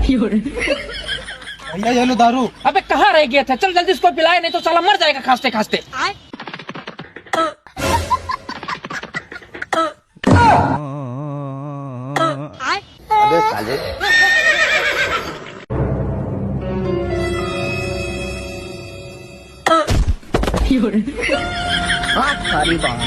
भैया ये लो दारू। अबे कहाँ रह गया था? चल जल्दी इसको पिलाए, नहीं तो साला मर जाएगा खांसते खांसते। अबे साले। सारी बात